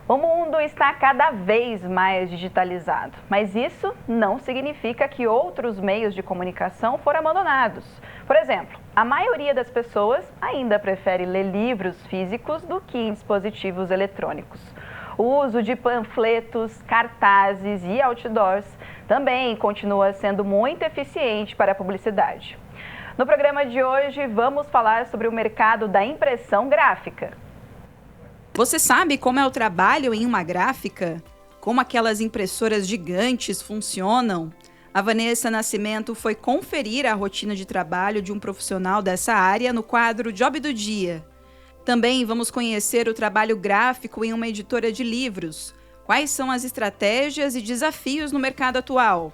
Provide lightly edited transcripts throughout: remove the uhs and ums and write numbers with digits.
O mundo está cada vez mais digitalizado, mas isso não significa que outros meios de comunicação foram abandonados. Por exemplo, a maioria das pessoas ainda prefere ler livros físicos do que em dispositivos eletrônicos. O uso de panfletos, cartazes e outdoors também continua sendo muito eficiente para a publicidade. No programa de hoje, vamos falar sobre o mercado da impressão gráfica. Você sabe como é o trabalho em uma gráfica? Como aquelas impressoras gigantes funcionam? A Vanessa Nascimento foi conferir a rotina de trabalho de um profissional dessa área no quadro Job do Dia. Também vamos conhecer o trabalho gráfico em uma editora de livros. Quais são as estratégias e desafios no mercado atual?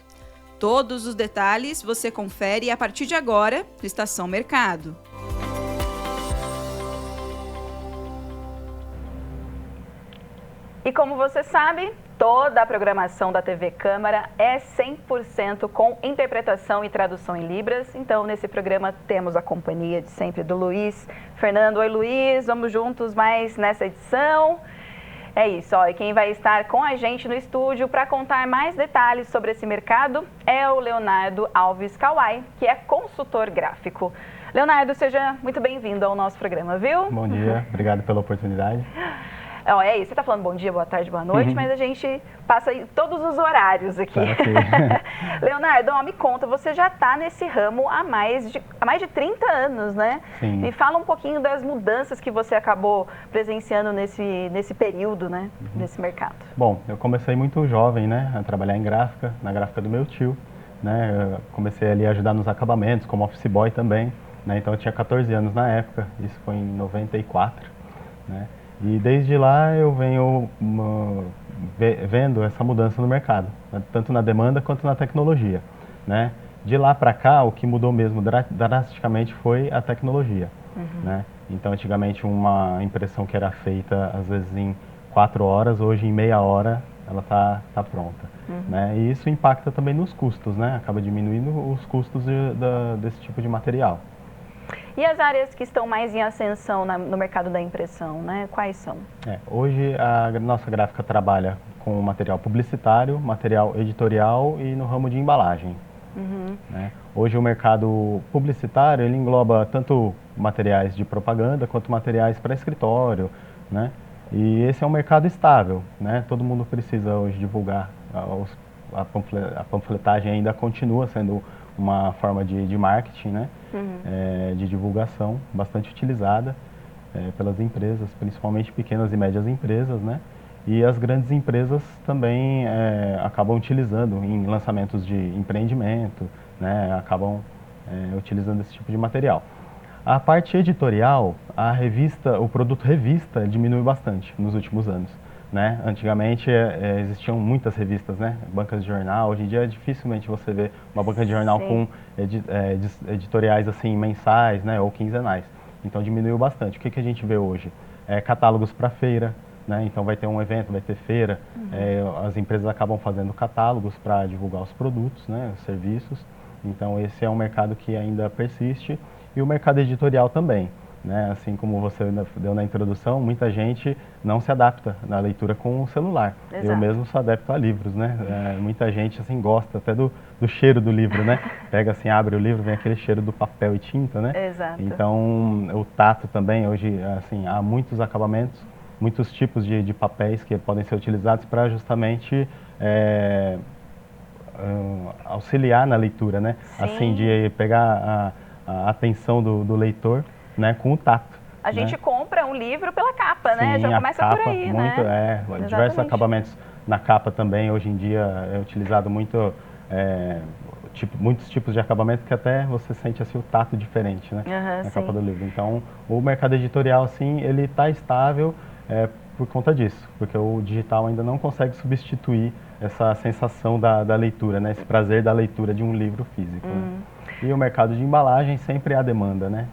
Todos os detalhes você confere a partir de agora no Estação Mercado. E como você sabe, toda a programação da TV Câmara é 100% com interpretação e tradução em Libras. Então, nesse programa temos a companhia de sempre do Luiz Fernando. Oi, Luiz, vamos juntos mais nessa edição. É isso, ó, e quem vai estar com a gente no estúdio para contar mais detalhes sobre esse mercado é o Leonardo Alves Kawai, que é consultor gráfico. Leonardo, seja muito bem-vindo ao nosso programa, viu? Bom dia, obrigado pela oportunidade. É isso, você está falando bom dia, boa tarde, boa noite, mas a gente passa todos os horários aqui. Tá, okay. Leonardo, me conta, você já está nesse ramo há mais de 30 anos, né? Sim. Me fala um pouquinho das mudanças que você acabou presenciando nesse período, né? Nesse mercado. Bom, eu comecei muito jovem, né, a trabalhar em gráfica, na gráfica do meu tio, né? Eu comecei ali a ajudar nos acabamentos, como office boy também, né? Então eu tinha 14 anos na época, isso foi em 94, né? E desde lá eu venho vendo essa mudança no mercado, né? Tanto na demanda quanto na tecnologia, né? De lá para cá, o que mudou mesmo drasticamente foi a tecnologia, né? Então, antigamente, uma impressão que era feita, às vezes, em 4 horas, hoje, em meia hora, ela tá pronta, né? E isso impacta também nos custos, né? Acaba diminuindo os custos desse tipo de material. E as áreas que estão mais em ascensão no mercado da impressão, né? Quais são? Hoje a nossa gráfica trabalha com material publicitário, material editorial e no ramo de embalagem. Né? Hoje o mercado publicitário ele engloba tanto materiais de propaganda quanto materiais para escritório, né? E esse é um mercado estável, né? Todo mundo precisa hoje divulgar. A panfletagem ainda continua sendo uma forma de marketing, né? De divulgação bastante utilizada pelas empresas, principalmente pequenas e médias empresas, né? E as grandes empresas também acabam utilizando em lançamentos de empreendimento, né? Acabam utilizando esse tipo de material. A parte editorial, o produto revista diminuiu bastante nos últimos anos. Né? Antigamente existiam muitas revistas, né? Bancas de jornal. Hoje em dia dificilmente você vê uma banca de jornal com editoriais assim mensais, né? Ou quinzenais. Então diminuiu bastante. O que a gente vê hoje? Catálogos para feira, né? Então vai ter um evento, vai ter feira. As empresas acabam fazendo catálogos para divulgar os produtos, né? Os serviços. Então esse é um mercado que ainda persiste e o mercado editorial também. Né? Assim como você deu na introdução, muita gente não se adapta na leitura com o celular. Exato. Eu mesmo sou adepto a livros, né? Muita gente assim gosta até do cheiro do livro, né? Pega assim, abre o livro, vem aquele cheiro do papel e tinta, né? Exato. Então, o tato também, hoje, assim, há muitos acabamentos, muitos tipos de papéis que podem ser utilizados para justamente auxiliar na leitura, né? Sim. Assim, de pegar a atenção do leitor, né, com o tato. A gente compra um livro pela capa, né? Sim, Já começa capa, por aí, muito, né? Diversos acabamentos na capa também, hoje em dia é utilizado muito, muitos tipos de acabamento que até você sente assim o tato diferente, né, na capa do livro. Então, o mercado editorial, assim, ele está estável por conta disso, porque o digital ainda não consegue substituir essa sensação da leitura, né, esse prazer da leitura de um livro físico. Né? E o mercado de embalagem sempre há demanda, né?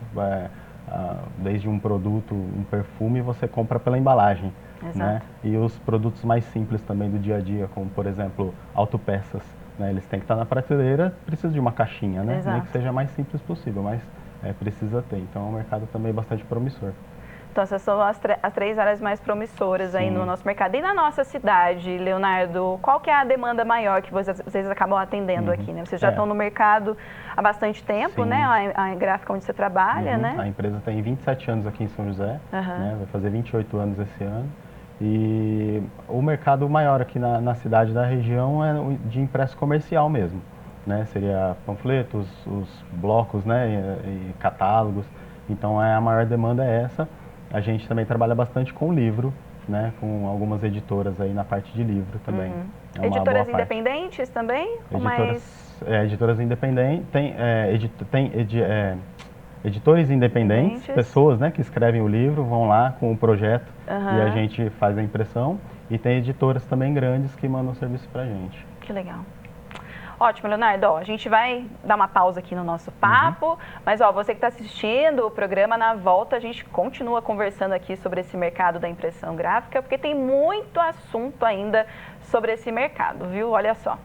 Desde um produto, um perfume, você compra pela embalagem. Né? E os produtos mais simples também do dia a dia, como por exemplo, autopeças, né? Eles têm que estar na prateleira, precisa de uma caixinha, né? Nem que seja mais simples possível, mas precisa ter. Então é um mercado também bastante promissor. Então, essas são as 3 áreas mais promissoras aí no nosso mercado. E na nossa cidade, Leonardo, qual que é a demanda maior que vocês acabam atendendo aqui, né? Vocês já estão no mercado há bastante tempo, né? A gráfica onde você trabalha, né? A empresa tem 27 anos aqui em São José, né? Vai fazer 28 anos esse ano. E o mercado maior aqui na cidade da região é de impresso comercial mesmo, né? Seria panfletos, os blocos, né? E catálogos. Então, a maior demanda é essa. A gente também trabalha bastante com livro, né? Com algumas editoras aí na parte de livro também. É editoras independentes também? Editoras independentes, editores independentes, pessoas, né, que escrevem o livro, vão lá com o projeto e a gente faz a impressão. E tem editoras também grandes que mandam serviço pra gente. Que legal. Ótimo, Leonardo. Ó, a gente vai dar uma pausa aqui no nosso papo, mas ó, você que está assistindo o programa, na volta a gente continua conversando aqui sobre esse mercado da impressão gráfica, porque tem muito assunto ainda sobre esse mercado, viu? Olha só.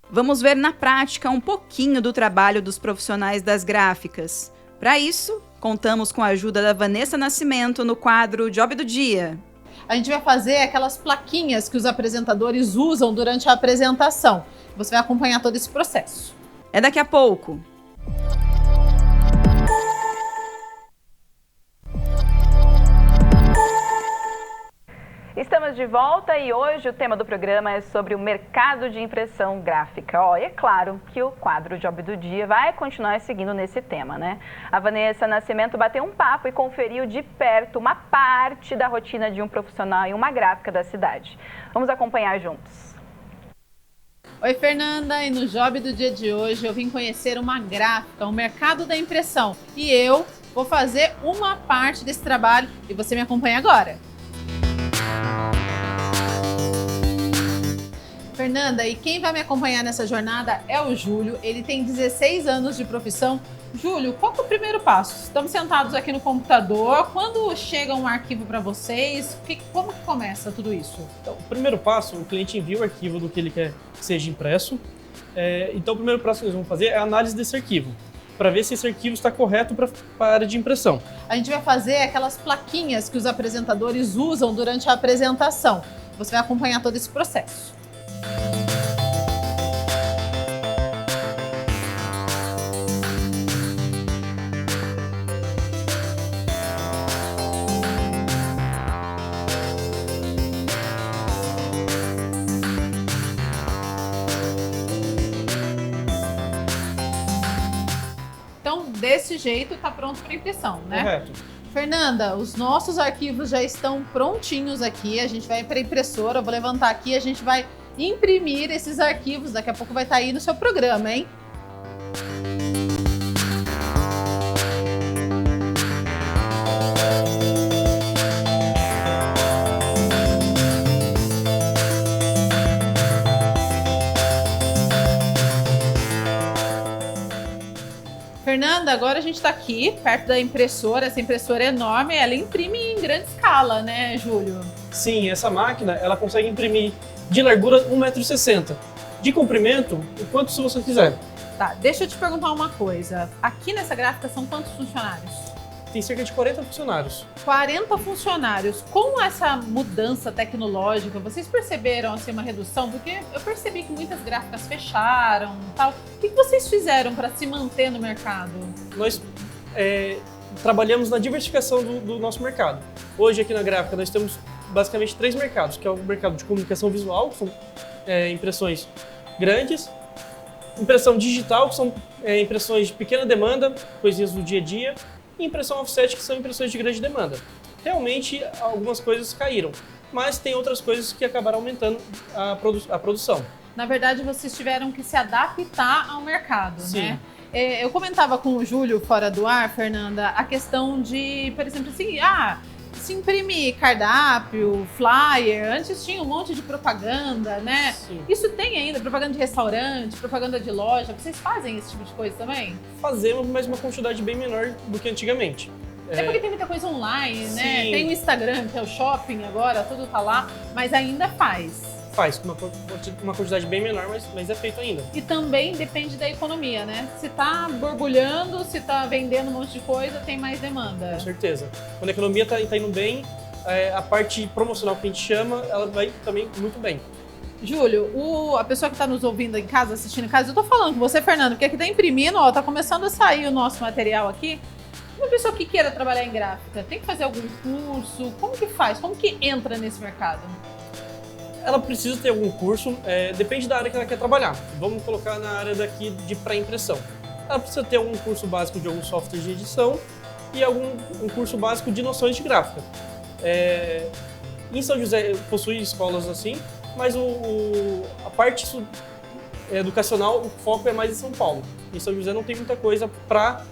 Vamos ver na prática um pouquinho do trabalho dos profissionais das gráficas. Para isso, contamos com a ajuda da Vanessa Nascimento no quadro Job do Dia. A gente vai fazer aquelas plaquinhas que os apresentadores usam durante a apresentação. Você vai acompanhar todo esse processo. É daqui a pouco. Estamos de volta e hoje o tema do programa é sobre o mercado de impressão gráfica. Ó, e é claro que o quadro Job do Dia vai continuar seguindo nesse tema, né? A Vanessa Nascimento bateu um papo e conferiu de perto uma parte da rotina de um profissional em uma gráfica da cidade. Vamos acompanhar juntos. Oi, Fernanda, e no Job do Dia de hoje eu vim conhecer uma gráfica, o mercado da impressão. E eu vou fazer uma parte desse trabalho e você me acompanha agora. Fernanda, e quem vai me acompanhar nessa jornada é o Júlio. Ele tem 16 anos de profissão. Júlio, qual que é o primeiro passo? Estamos sentados aqui no computador. Quando chega um arquivo para vocês, como que começa tudo isso? Então, o primeiro passo, o cliente envia o arquivo do que ele quer que seja impresso. Então, o primeiro passo que nós vamos fazer é a análise desse arquivo, para ver se esse arquivo está correto para a área de impressão. A gente vai fazer aquelas plaquinhas que os apresentadores usam durante a apresentação. Você vai acompanhar todo esse processo. Então, desse jeito, está pronto para impressão, né? Correto. Fernanda, os nossos arquivos já estão prontinhos aqui. A gente vai para a impressora, eu vou levantar aqui, a gente vai imprimir esses arquivos. Daqui a pouco vai estar aí no seu programa, hein? Fernanda, agora a gente está aqui perto da impressora. Essa impressora é enorme, ela imprime em grande escala, né, Júlio? Sim, essa máquina ela consegue imprimir de largura 1,60 m, de comprimento o quanto se você quiser. Tá, deixa eu te perguntar uma coisa. Aqui nessa gráfica são quantos funcionários? Tem cerca de 40 funcionários. 40 funcionários. Com essa mudança tecnológica, vocês perceberam assim, uma redução? Porque eu percebi que muitas gráficas fecharam e tal. O que vocês fizeram para se manter no mercado? Nós trabalhamos na diversificação do nosso mercado. Hoje aqui na gráfica nós temos basicamente 3 mercados, que é o mercado de comunicação visual, que são impressões grandes, impressão digital, que são impressões de pequena demanda, coisinhas do dia a dia, e impressão offset, que são impressões de grande demanda. Realmente, algumas coisas caíram, mas tem outras coisas que acabaram aumentando a produção. Na verdade, vocês tiveram que se adaptar ao mercado, Sim. né? Eu comentava com o Júlio fora do ar, Fernanda, a questão de, por exemplo, assim, se imprimir cardápio, flyer, antes tinha um monte de propaganda, né? Sim. Isso tem ainda, propaganda de restaurante, propaganda de loja, vocês fazem esse tipo de coisa também? Fazemos, mas uma quantidade bem menor do que antigamente. É porque tem muita coisa online, né? Sim. Tem o Instagram, que é o shopping agora, tudo tá lá, mas ainda faz. faz, com uma quantidade bem menor, mas é feito ainda. E também depende da economia, né? Se tá borbulhando, se tá vendendo um monte de coisa, tem mais demanda. Com certeza. Quando a economia tá indo bem, a parte promocional que a gente chama, ela vai também muito bem. Júlio, a pessoa que está nos ouvindo em casa, assistindo em casa, eu tô falando com você, Fernando, porque aqui tá imprimindo, ó, tá começando a sair o nosso material aqui. Uma pessoa que queira trabalhar em gráfica, tem que fazer algum curso? Como que faz? Como que entra nesse mercado? Ela precisa ter algum curso, depende da área que ela quer trabalhar. Vamos colocar na área daqui de pré-impressão. Ela precisa ter algum curso básico de algum software de edição e um curso básico de noções de gráfica. Em São José possui escolas assim, mas a parte educacional, o foco é mais em São Paulo. Em São José não tem muita coisa para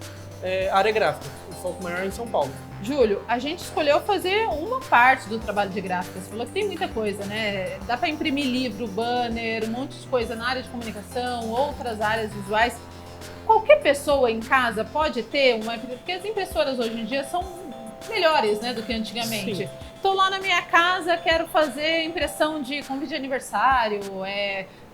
área gráfica, o foco maior é em São Paulo. Júlio, a gente escolheu fazer uma parte do trabalho de gráfica. Você falou que tem muita coisa, né? Dá para imprimir livro, banner, um monte de coisa na área de comunicação, outras áreas visuais. Qualquer pessoa em casa pode ter porque as impressoras hoje em dia são melhores, né, do que antigamente. Estou lá na minha casa, quero fazer impressão de convite de aniversário,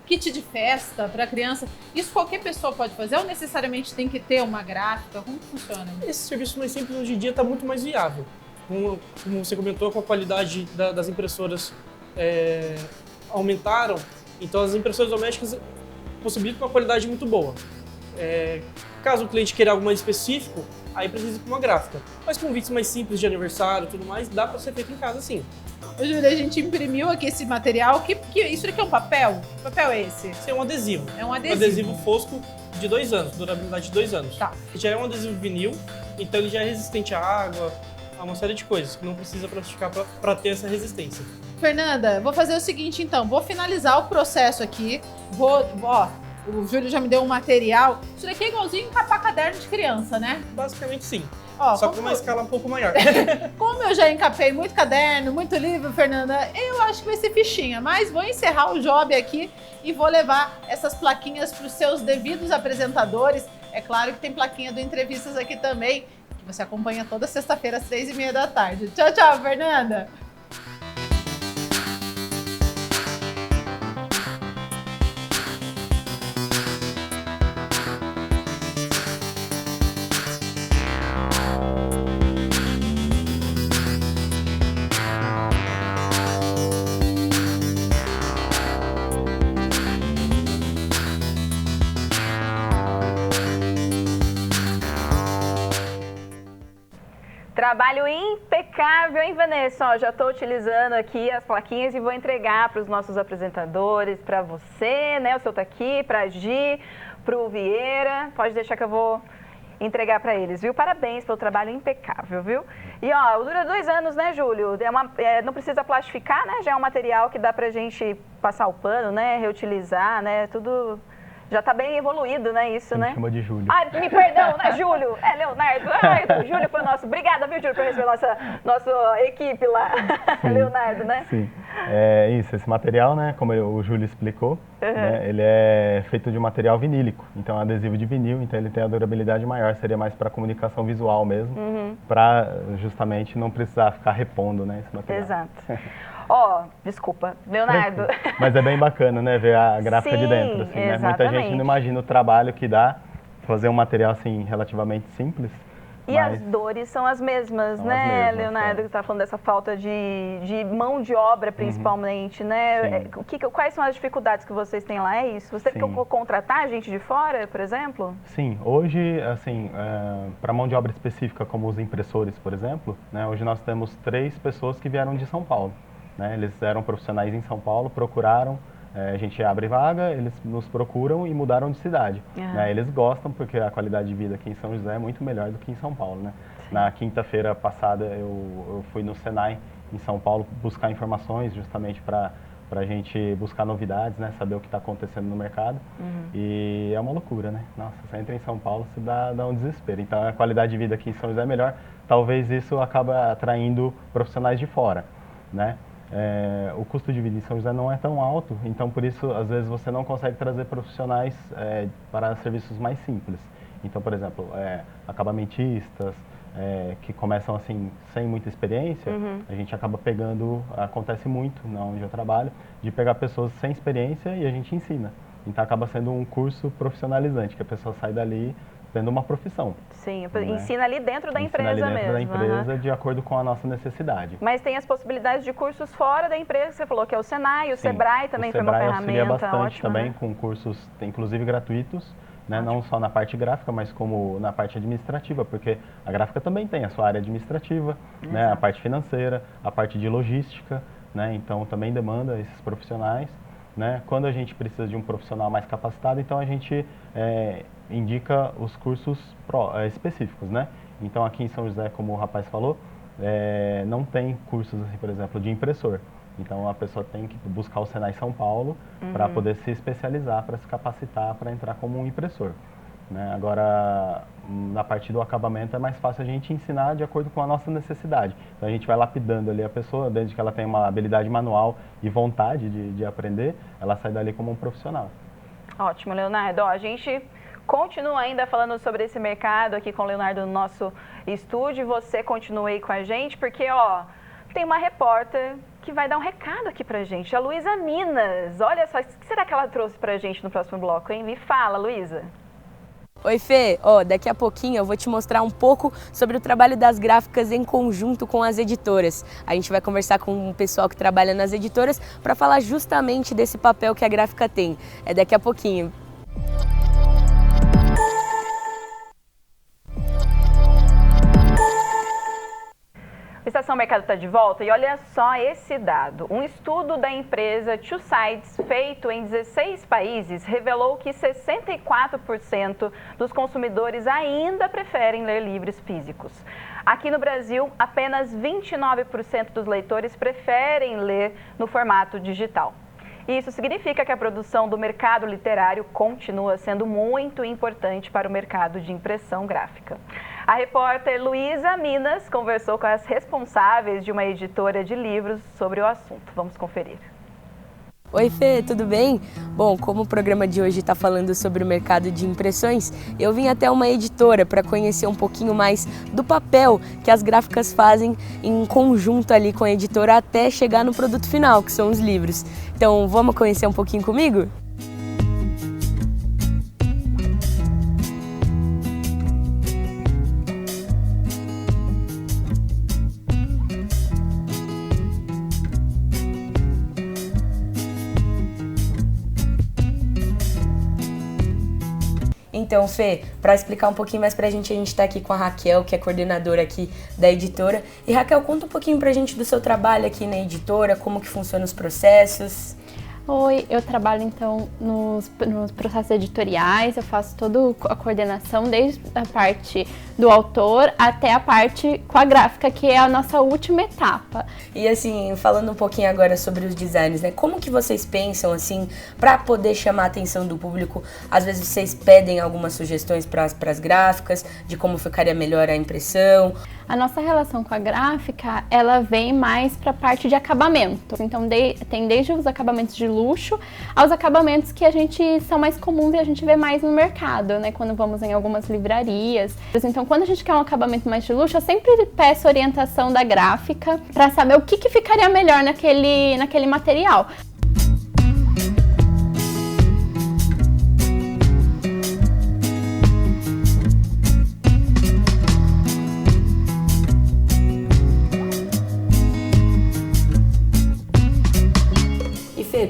kit de festa para criança. Isso qualquer pessoa pode fazer ou necessariamente tem que ter uma gráfica? Como que funciona? Esse serviço mais simples hoje em dia está muito mais viável. Como você comentou, com a qualidade das impressoras aumentaram, então as impressoras domésticas possibilitam uma qualidade muito boa. Caso o cliente queira algo mais específico, aí precisa de uma gráfica. Mas convites mais simples de aniversário e tudo mais, dá para ser feito em casa sim. Ô, Júlia, a gente imprimiu aqui esse material. Isso aqui é um papel? Que papel é esse? Esse é um adesivo. É um adesivo. Um adesivo fosco de 2 anos, durabilidade de 2 anos. Tá. Já é um adesivo vinil, então ele já é resistente à água, a uma série de coisas que não precisa plastificar para ter essa resistência. Fernanda, vou fazer o seguinte então, vou finalizar o processo aqui. O Júlio já me deu um material. Isso daqui é igualzinho encapar caderno de criança, né? Basicamente sim. Ó, só com uma escala um pouco maior. Como eu já encapei muito caderno, muito livro, Fernanda, eu acho que vai ser fichinha. Mas vou encerrar o job aqui e vou levar essas plaquinhas para os seus devidos apresentadores. É claro que tem plaquinha do Entrevistas aqui também, que você acompanha toda sexta-feira às 3h30 da tarde. Tchau, tchau, Fernanda! Trabalho impecável, hein, Vanessa? Ó, já estou utilizando aqui as plaquinhas e vou entregar para os nossos apresentadores, para você, né? O seu tá aqui, para a Gi, para o Vieira. Pode deixar que eu vou entregar para eles, viu? Parabéns pelo trabalho impecável, viu? E, ó, dura 2 anos, né, Júlio? Não precisa plastificar, né? Já é um material que dá pra gente passar o pano, né? Reutilizar, né? Tudo... Já tá bem evoluído, né, isso, né? Me chama de Júlio. Ai, me perdão, né, Júlio? Leonardo. Ai, o Júlio foi nosso. Obrigada, viu, Júlio, por receber nossa equipe lá. Sim, Leonardo, né? Sim. Esse material, né, como o Júlio explicou, né, ele é feito de material vinílico. Então, é um adesivo de vinil, então ele tem a durabilidade maior. Seria mais para comunicação visual mesmo, para justamente não precisar ficar repondo, né, esse material. Exato. Ó, desculpa, Leonardo. Mas é bem bacana, né, ver a gráfica de dentro, assim, né? Muita gente não imagina o trabalho que dá fazer um material, assim, relativamente simples. E as dores são as mesmas, né, Leonardo, que está falando dessa falta de mão de obra, principalmente, né? Quais são as dificuldades que vocês têm lá? É isso? Você tem que contratar gente de fora, por exemplo? Sim, hoje, assim, para mão de obra específica, como os impressores, por exemplo, né, hoje nós temos 3 pessoas que vieram de São Paulo. Né? Eles eram profissionais em São Paulo, procuraram, a gente abre vaga, eles nos procuram e mudaram de cidade. Né? Eles gostam porque a qualidade de vida aqui em São José é muito melhor do que em São Paulo. Né? Na quinta-feira passada eu fui no Senai em São Paulo buscar informações justamente para a gente buscar novidades, né? Saber o que está acontecendo no mercado. E é uma loucura, né? Nossa, você entra em São Paulo, você dá um desespero. Então a qualidade de vida aqui em São José é melhor. Talvez isso acaba atraindo profissionais de fora, né? O custo de vida em São José não é tão alto, então por isso às vezes você não consegue trazer profissionais para serviços mais simples. Então, por exemplo, acabamentistas, que começam assim, sem muita experiência, a gente acaba pegando, acontece muito onde eu trabalho, de pegar pessoas sem experiência e a gente ensina. Então acaba sendo um curso profissionalizante, que a pessoa sai dali tendo uma profissão. Sim, ensina ali dentro da empresa ali dentro mesmo. da empresa, de acordo com a nossa necessidade. Mas tem as possibilidades de cursos fora da empresa, você falou que é o Senai, o Sebrae também foi uma ferramenta auxilia bastante ótima, também, né? Com cursos, inclusive gratuitos, né? Não só na parte gráfica, mas como na parte administrativa, porque a gráfica também tem a sua área administrativa, né? A parte financeira, a parte de logística, né? Então também demanda esses profissionais, né? Quando a gente precisa de um profissional mais capacitado, então a gente indica os cursos específicos, né? Então aqui em São José, como o rapaz falou, não tem cursos, assim, por exemplo, de impressor. Então a pessoa tem que buscar o Senai São Paulo para poder se especializar, para se capacitar, para entrar como um impressor, né? Agora, na parte do acabamento é mais fácil a gente ensinar de acordo com a nossa necessidade. Então a gente vai lapidando ali a pessoa, desde que ela tenha uma habilidade manual e vontade de aprender, ela sai dali como um profissional. Ótimo, Leonardo. Ó, a gente continua ainda falando sobre esse mercado aqui com o Leonardo no nosso estúdio. Você continua aí com a gente, porque tem uma repórter que vai dar um recado aqui pra gente, a Luísa Minas. Olha só, o que será que ela trouxe pra gente no próximo bloco, hein? Me fala, Luísa. Oi, Fê. Daqui a pouquinho eu vou te mostrar um pouco sobre o trabalho das gráficas em conjunto com as editoras. A gente vai conversar com o pessoal que trabalha nas editoras para falar justamente desse papel que a gráfica tem. É daqui a pouquinho. O Estação Mercado está de volta e olha só esse dado. Um estudo da empresa Two Sides, feito em 16 países, revelou que 64% dos consumidores ainda preferem ler livros físicos. Aqui no Brasil, apenas 29% dos leitores preferem ler no formato digital. Isso significa que a produção do mercado literário continua sendo muito importante para o mercado de impressão gráfica. A repórter Luísa Minas conversou com as responsáveis de uma editora de livros sobre o assunto. Vamos conferir. Oi, Fê, tudo bem? Bom, como o programa de hoje está falando sobre o mercado de impressões, eu vim até uma editora para conhecer um pouquinho mais do papel que as gráficas fazem em conjunto ali com a editora até chegar no produto final, que são os livros. Então, vamos conhecer um pouquinho comigo? Então, Fê, para explicar um pouquinho mais pra gente, a gente tá aqui com a Raquel, que é coordenadora aqui da editora. E Raquel, conta um pouquinho pra gente do seu trabalho aqui na editora, como que funcionam os processos. Oi, eu trabalho então nos processos editoriais, eu faço toda a coordenação, desde a parte do autor até a parte com a gráfica, que é a nossa última etapa. E assim, falando um pouquinho agora sobre os designs, né? Como que vocês pensam assim, para poder chamar a atenção do público? Às vezes vocês pedem algumas sugestões para as gráficas, de como ficaria melhor a impressão. A nossa relação com a gráfica, ela vem mais para a parte de acabamento. Então, tem desde os acabamentos de luxo aos acabamentos que são mais comuns e a gente vê mais no mercado, né? Quando vamos em algumas livrarias. Então, quando a gente quer um acabamento mais de luxo, eu sempre peço orientação da gráfica para saber o que ficaria melhor naquele material.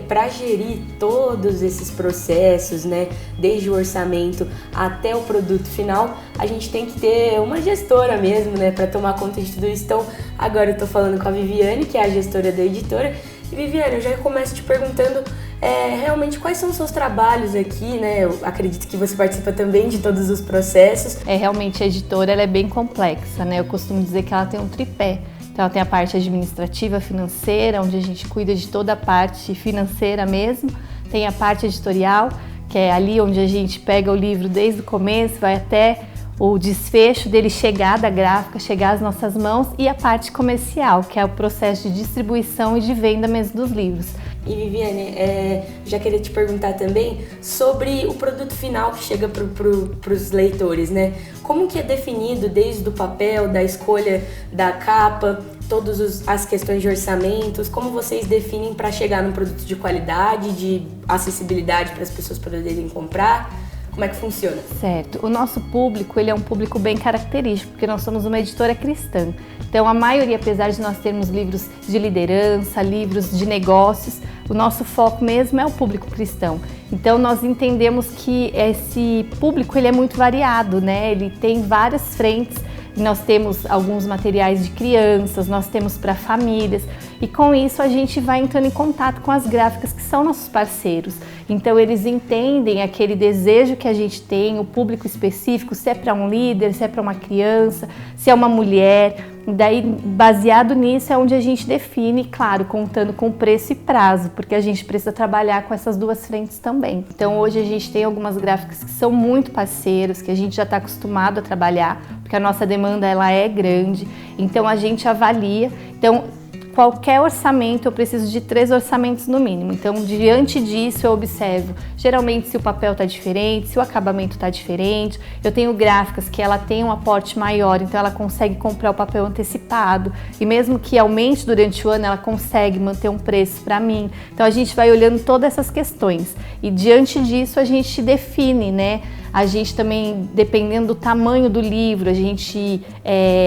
Para gerir todos esses processos, né, desde o orçamento até o produto final, a gente tem que ter uma gestora mesmo, né, para tomar conta de tudo isso. Então, agora eu tô falando com a Viviane, que é a gestora da editora. E Viviane, eu já começo te perguntando realmente quais são os seus trabalhos aqui, né? Eu acredito que você participa também de todos os processos. Realmente a editora ela é bem complexa, né? Eu costumo dizer que ela tem um tripé. Então, tem a parte administrativa, financeira, onde a gente cuida de toda a parte financeira mesmo. Tem a parte editorial, que é ali onde a gente pega o livro desde o começo, vai até o desfecho dele chegar da gráfica, chegar às nossas mãos, e a parte comercial, que é o processo de distribuição e de venda mesmo dos livros. E Viviane, já queria te perguntar também sobre o produto final que chega para os leitores, né? Como que é definido desde o papel, da escolha da capa, todas as questões de orçamentos, como vocês definem para chegar num produto de qualidade, de acessibilidade para as pessoas poderem comprar? Como é que funciona? Certo. O nosso público, ele é um público bem característico, porque nós somos uma editora cristã. Então, a maioria, apesar de nós termos livros de liderança, livros de negócios, o nosso foco mesmo é o público cristão. Então, nós entendemos que esse público, ele é muito variado, né? Ele tem várias frentes. Nós temos alguns materiais de crianças, nós temos para famílias, e com isso a gente vai entrando em contato com as gráficas que são nossos parceiros. Então eles entendem aquele desejo que a gente tem, o público específico, se é para um líder, se é para uma criança, se é uma mulher. Daí, baseado nisso, é onde a gente define, claro, contando com preço e prazo, porque a gente precisa trabalhar com essas duas frentes também. Então, hoje a gente tem algumas gráficas que são muito parceiros, que a gente já está acostumado a trabalhar, porque a nossa demanda ela é grande, então a gente avalia. Então, qualquer orçamento, eu preciso de 3 orçamentos no mínimo. Então, diante disso, eu observo, geralmente, se o papel está diferente, se o acabamento está diferente. Eu tenho gráficas que ela tem um aporte maior, então ela consegue comprar o papel antecipado. E mesmo que aumente durante o ano, ela consegue manter um preço para mim. Então, a gente vai olhando todas essas questões. E, diante disso, a gente define, né? A gente também, dependendo do tamanho do livro, a gente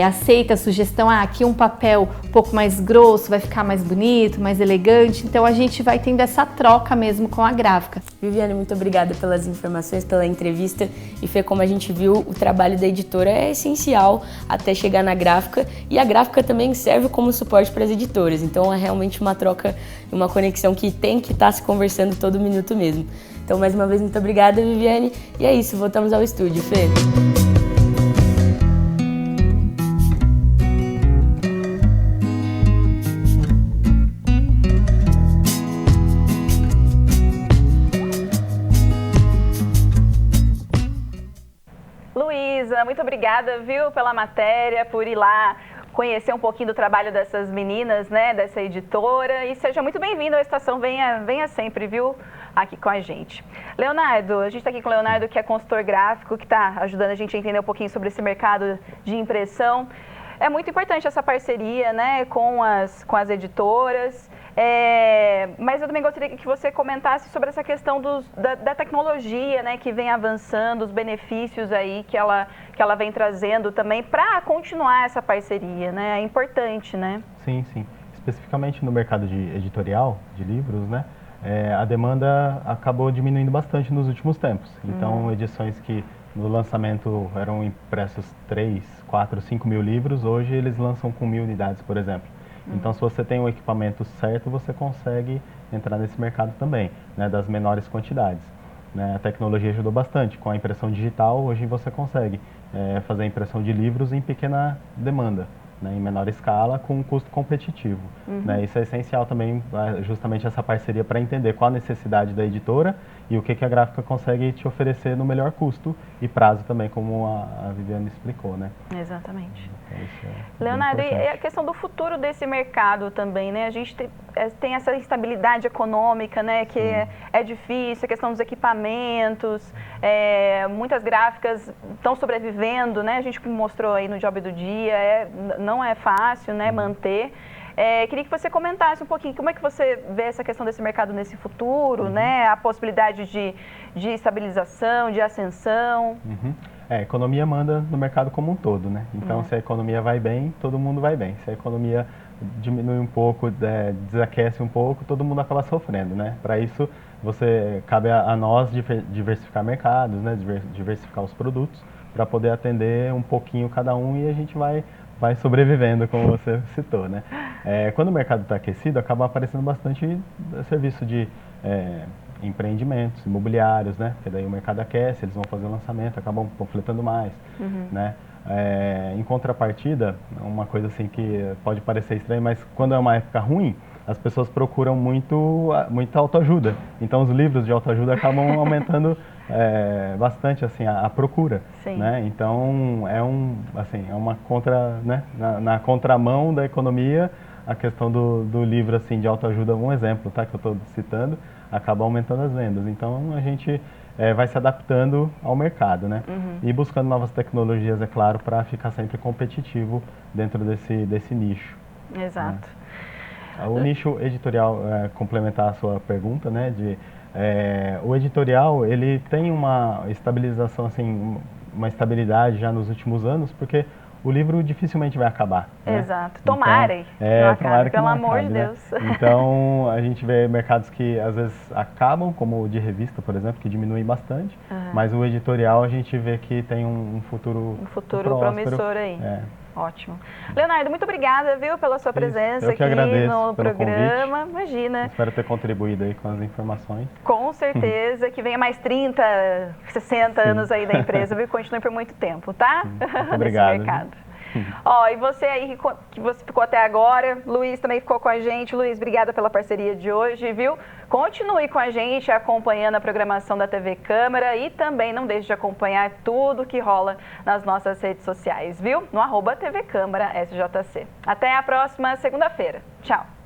aceita a sugestão, aqui um papel um pouco mais grosso, vai ficar mais bonito, mais elegante. Então a gente vai tendo essa troca mesmo com a gráfica. Viviane, muito obrigada pelas informações, pela entrevista. E Fê, como a gente viu, o trabalho da editora é essencial até chegar na gráfica. E a gráfica também serve como suporte para as editoras. Então é realmente uma troca, uma conexão que tem que estar se conversando todo minuto mesmo. Então, mais uma vez, muito obrigada, Viviane. E é isso, voltamos ao estúdio, Fê. Luísa, muito obrigada, viu, pela matéria, por ir lá conhecer um pouquinho do trabalho dessas meninas, né, dessa editora. E seja muito bem-vindo à Estação, venha sempre, viu, aqui com a gente. Leonardo, a gente está aqui com o Leonardo, que é consultor gráfico, que está ajudando a gente a entender um pouquinho sobre esse mercado de impressão. É muito importante essa parceria, né, com as editoras, mas eu também gostaria que você comentasse sobre essa questão da tecnologia, né, que vem avançando, os benefícios aí que ela vem trazendo também para continuar essa parceria, né? É importante, né? Sim, sim. Especificamente no mercado de editorial, de livros, né? A demanda acabou diminuindo bastante nos últimos tempos. Então, edições que no lançamento eram impressos 3, 4, 5 mil livros, hoje eles lançam com 1.000 unidades, por exemplo. Então, se você tem o equipamento certo, você consegue entrar nesse mercado também, né, das menores quantidades. Né? A tecnologia ajudou bastante. Com a impressão digital, hoje você consegue fazer a impressão de livros em pequena demanda, né, em menor escala, com um custo competitivo. Né? Isso é essencial também, justamente essa parceria, para entender qual a necessidade da editora e o que a gráfica consegue te oferecer no melhor custo e prazo também, como a Viviane explicou, né? Exatamente. Então, isso Leonardo, e a questão do futuro desse mercado também, né? A gente tem essa instabilidade econômica, né? Que é difícil, a questão dos equipamentos, muitas gráficas estão sobrevivendo, né? A gente mostrou aí no Job do Dia, não é fácil, né, manter. Queria que você comentasse um pouquinho como é que você vê essa questão desse mercado nesse futuro, né? A possibilidade de estabilização, de ascensão. A economia manda no mercado como um todo, né? Então, se a economia vai bem, todo mundo vai bem. Se a economia diminui um pouco, desaquece um pouco, todo mundo acaba sofrendo, né? Para isso, cabe a nós diversificar mercados, né? Diversificar os produtos, para poder atender um pouquinho cada um, e a gente vai sobrevivendo, como você citou, né? Quando o mercado está aquecido, acaba aparecendo bastante serviço de empreendimentos imobiliários, né? Porque daí o mercado aquece, eles vão fazer o lançamento, acabam panfletando mais, né? Em contrapartida, uma coisa assim que pode parecer estranha, mas quando é uma época ruim, as pessoas procuram muita autoajuda. Então os livros de autoajuda acabam aumentando bastante assim a procura, né? Então é uma né? na contramão da economia, a questão do livro assim de autoajuda, um exemplo, tá, que eu estou citando, acaba aumentando as vendas. Então a gente vai se adaptando ao mercado, né? E buscando novas tecnologias, é claro, para ficar sempre competitivo dentro desse nicho. Exato. Né? O nicho editorial, complementar a sua pergunta, né? O editorial, ele tem uma estabilização, assim, uma estabilidade já nos últimos anos, porque o livro dificilmente vai acabar. Né? Exato. Tomarem. Então, tomara pelo amor de né? Deus. Então, a gente vê mercados que às vezes acabam, como o de revista, por exemplo, que diminui bastante, mas o editorial a gente vê que tem um futuro promissor aí. Ótimo. Leonardo, muito obrigada, viu, pela sua presença aqui no programa. Convite. Imagina. Espero ter contribuído aí com as informações. Com certeza, que venha mais 30, 60 anos aí da empresa, viu? Continue por muito tempo, tá? Muito obrigado. Nesse mercado. Ó, e você aí que você ficou até agora, Luiz também ficou com a gente. Luiz, obrigada pela parceria de hoje, viu? Continue com a gente acompanhando a programação da TV Câmara e também não deixe de acompanhar tudo que rola nas nossas redes sociais, viu? No @TV Câmara SJC. Até a próxima segunda-feira. Tchau!